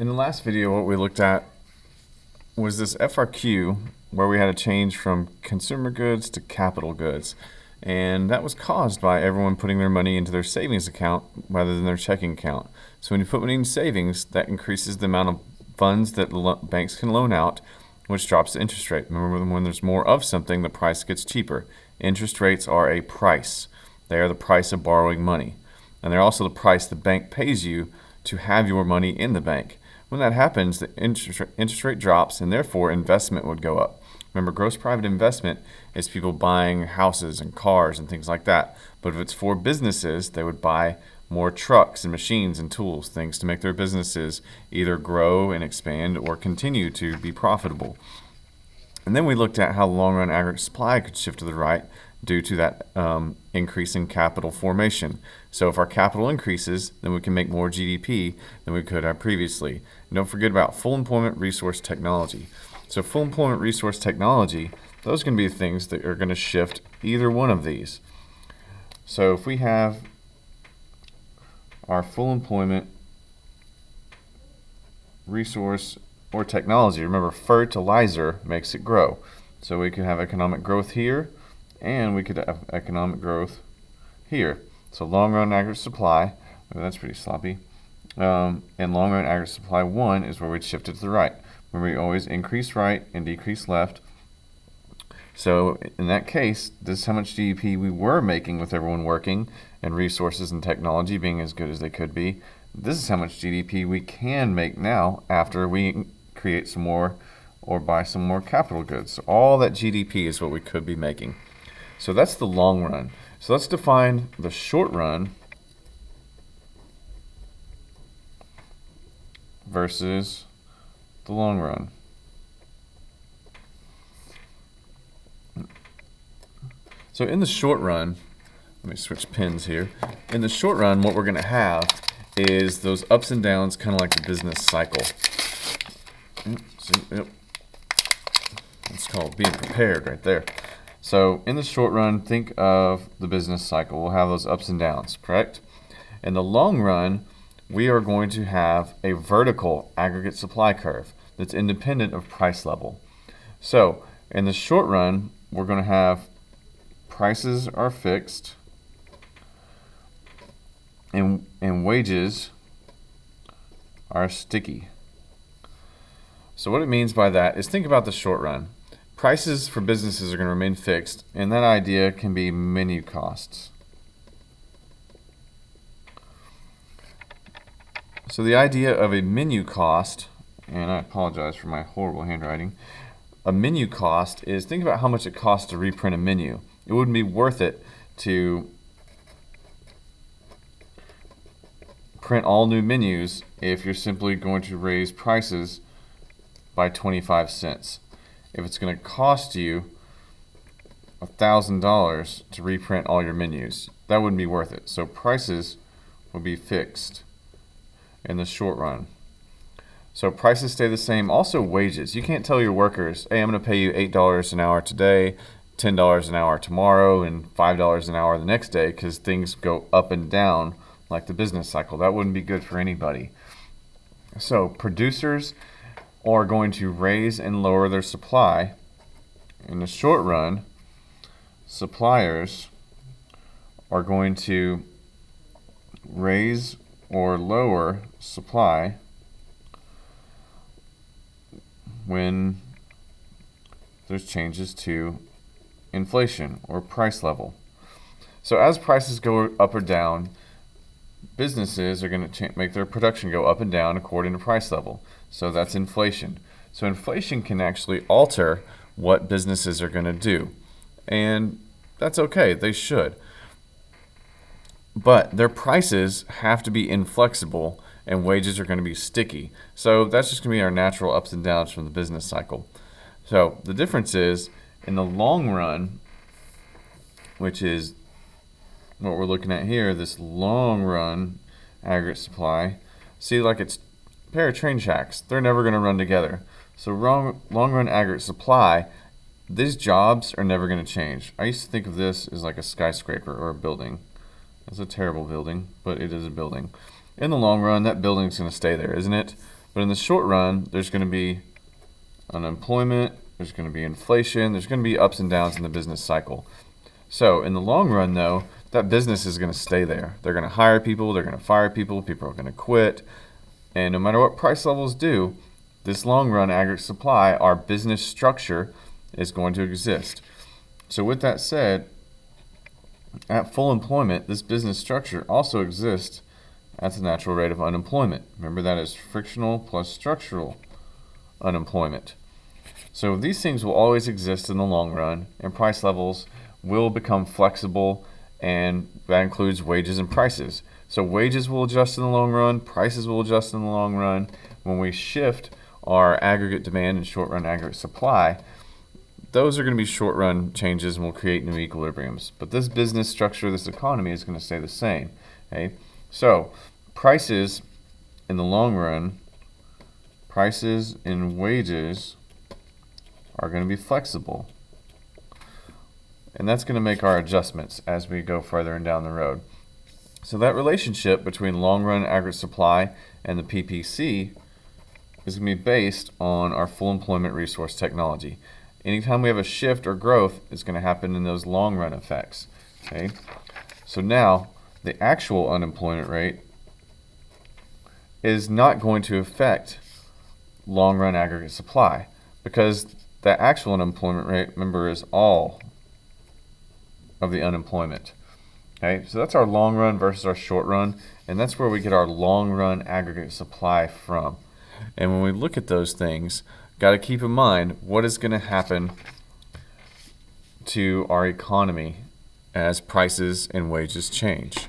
In the last video, what we looked at was this FRQ where we had a change from consumer goods to capital goods. And that was caused by everyone putting their money into their savings account rather than their checking account. So when you put money in savings, that increases the amount of funds that banks can loan out, which drops the interest rate. Remember, when there's more of something, the price gets cheaper. Interest rates are a price. They are the price of borrowing money. And they're also the price the bank pays you to have your money in the bank. When that happens, the interest rate drops, and therefore investment would go up. Remember, gross private investment is people buying houses and cars and things like that. But if it's for businesses, they would buy more trucks and machines and tools, things to make their businesses either grow and expand or continue to be profitable. And then we looked at how long-run aggregate supply could shift to the right due to that increase in capital formation. So if our capital increases, then we can make more GDP than we could have previously. And don't forget about full employment resource technology. So full employment resource technology, those can be things that are going to shift either one of these. So if we have our full employment resource or technology, remember fertilizer makes it grow. So we could have economic growth here, and we could have economic growth here. So long-run aggregate supply, that's pretty sloppy, and long-run aggregate supply 1 is where we'd shift it to the right. Remember, we always increase right and decrease left. So in that case, this is how much GDP we were making with everyone working and resources and technology being as good as they could be. This is how much GDP we can make now after we create some more or buy some more capital goods. So all that GDP is what we could be making. So that's the long run. So let's define the short run versus the long run. So in the short run, let me switch pens here. In the short run, what we're going to have is those ups and downs, kind of like the business cycle. It's called being prepared right there. So in the short run, think of the business cycle. We'll have those ups and downs, correct? In the long run, we are going to have a vertical aggregate supply curve that's independent of price level. So in the short run, we're going to have prices are fixed and wages are sticky. So what it means by that is, think about the short run. Prices for businesses are going to remain fixed, and that idea can be menu costs. So the idea of a menu cost, and I apologize for my horrible handwriting, a menu cost is, think about how much it costs to reprint a menu. It wouldn't be worth it to print all new menus if you're simply going to raise prices by 25 cents. If it's going to cost you $1,000 to reprint all your menus, that wouldn't be worth it. So prices will be fixed in the short run. So prices stay the same. Also wages. You can't tell your workers, hey, I'm going to pay you $8 an hour today, $10 an hour tomorrow, and $5 an hour the next day, because things go up and down like the business cycle. That wouldn't be good for anybody. So producers are going to raise and lower their supply. In the short run, suppliers are going to raise or lower supply when there's changes to inflation or price level. So as prices go up or down, businesses are going to make their production go up and down according to price level. So that's inflation. So inflation can actually alter what businesses are going to do. And that's okay, they should. But their prices have to be inflexible and wages are going to be sticky. So that's just going to be our natural ups and downs from the business cycle. So the difference is, in the long run, which is what we're looking at here, this long run aggregate supply, see, like it's a pair of train tracks. They're never going to run together. So long run aggregate supply, these jobs are never going to change. I used to think of this as like a skyscraper or a building. It's a terrible building, but it is a building. In the long run, that building's going to stay there, isn't it? But in the short run, there's going to be unemployment, there's going to be inflation, there's going to be ups and downs in the business cycle. So in the long run, though, that business is going to stay there. They're going to hire people, they're going to fire people, people are going to quit. And no matter what price levels do, this long run aggregate supply, our business structure, is going to exist. So with that said, at full employment, this business structure also exists at the natural rate of unemployment. Remember, that is frictional plus structural unemployment. So these things will always exist in the long run, and price levels will become flexible, and that includes wages and prices. So wages will adjust in the long run, prices will adjust in the long run. When we shift our aggregate demand and short run aggregate supply, those are going to be short run changes and will create new equilibriums. But this business structure, this economy is going to stay the same. Okay? So prices in the long run, prices and wages are going to be flexible. And that's going to make our adjustments as we go further and down the road. So that relationship between long-run aggregate supply and the PPC is going to be based on our full employment resource technology. Anytime we have a shift or growth, it's going to happen in those long-run effects. Okay? So now, the actual unemployment rate is not going to affect long-run aggregate supply, because the actual unemployment rate, remember, is all of the unemployment. Okay, so that's our long run versus our short run, and that's where we get our long run aggregate supply from. And when we look at those things, got to keep in mind what is going to happen to our economy as prices and wages change.